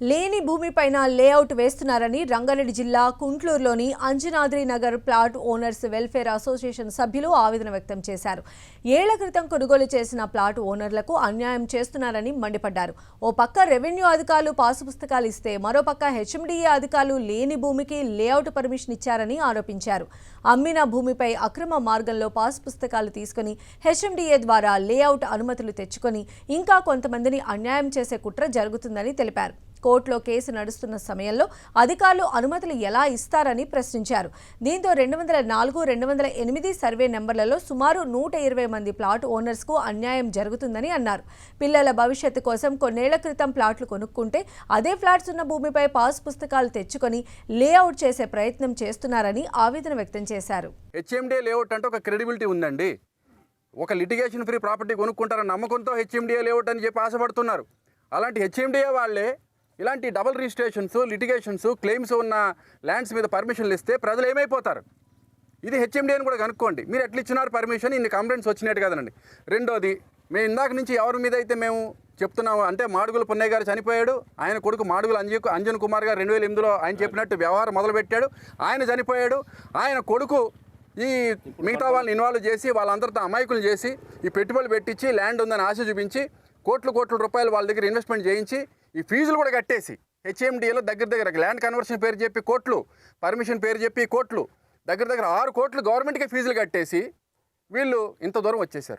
లేని భూమిపైన లేఅవుట్ వేస్తున్నారని రంగారెడ్డి జిల్లా కుంట్లూరులోని Anjanadri Nagar plot owners welfare association సభ్యులు ఆవేదన వ్యక్తం చేశారు. ఏళ్ల క్రితం కొనుగోలు చేసిన ప్లాట్ ఓనర్లకు అన్యాయం చేస్తున్నారని మండిపడ్డారు. ఓ పక్క రెవెన్యూ అధికారులు పాసు పుస్తకాలు ఇస్తే మరోపక్క హెచ్ఎండిఏ అధికారులు లేని భూమికి లేఅవుట్ పర్మిషన్ ఇచ్చారని ఆరోపించారు. అమ్మిన భూమిపై అక్రమ మార్గంలో పాసు పుస్తకాలు తీసుకుని హెచ్ఎండిఏ ద్వారా లేఅవుట్ అనుమతులు తెచ్చుకొని ఇంకా కొంతమందిని అన్యాయం చేసే కుట్ర జరుగుతుందని తెలిపారు. కోర్టులో కేసు నడుస్తున్న సమయంలో అధికారులు అనుమతులు ఎలా ఇస్తారని ప్రశ్నించారు. దీంతో 204, 208 సర్వే నెంబర్లలో సుమారు 120 మంది ప్లాట్ ఓనర్స్కు అన్యాయం జరుగుతుందని అన్నారు. పిల్లల భవిష్యత్తు కోసం కొన్నేళ్ల క్రితం ప్లాట్లు కొనుక్కుంటే అదే ఫ్లాట్స్ ఉన్న భూమిపై పాస్ పుస్తకాలు తెచ్చుకొని లేఅవుట్ చేసే ప్రయత్నం చేస్తున్నారని ఆవేదన వ్యక్తం చేశారు. హెచ్ఎండిఏ లేఅవుట్ అంటే ఒక క్రెడిబిలిటీ ఉందండి. ఒక లిటిగేషన్ ఫ్రీ ప్రాపర్టీ కొనుక్కుంటారన్న నమ్మకంతో హెచ్ఎండిఏ లేఅవుట్ అని చెప్పి ఆశపడుతున్నారు. అలాంటి హెచ్ఎండిఏ వాళ్ళే ఇలాంటి డబుల్ రిజిస్ట్రేషన్స్, లిటిగేషన్స్, క్లెయిమ్స్ ఉన్న ల్యాండ్స్ మీద పర్మిషన్లు ఇస్తే ప్రజలు ఏమైపోతారు? ఇది హెచ్ఎండిఏని కూడా కనుక్కోండి. మీరు ఎట్లా ఇచ్చినారు పర్మిషన్? ఇన్ని కంప్లైంట్స్ వచ్చినట్టు కదండి. రెండోది, మేము ఇందాక నుంచి ఎవరి మీద అయితే మేము చెప్తున్నాము అంటే మాడుగుల పున్నయ్య గారు చనిపోయాడు. ఆయన కొడుకు మాడుగుల అంజన్ కుమార్ గారు 2008లో ఆయన చెప్పినట్టు వ్యవహారం మొదలుపెట్టాడు. ఆయన చనిపోయాడు. ఆయన కొడుకు ఈ మిగతా వాళ్ళని ఇన్వాల్వ్ చేసి వాళ్ళందరితో అమాయకులు చేసి ఈ పెట్టుబడులు పెట్టించి ల్యాండ్ ఉందని ఆశ చూపించి కోట్ల రూపాయలు వాళ్ళ దగ్గర ఇన్వెస్ట్మెంట్ చేయించి ఈ ఫీజులు కూడా కట్టేసి హెచ్ఎండిఏలో దగ్గర ల్యాండ్ కన్వర్షన్ పేరు చెప్పి కోట్లు, పర్మిషన్ పేరు చెప్పి కోట్లు, దగ్గర 6 కోట్లు గవర్నమెంట్కే ఫీజులు కట్టేసి వీళ్ళు ఇంత దూరం వచ్చేసారు.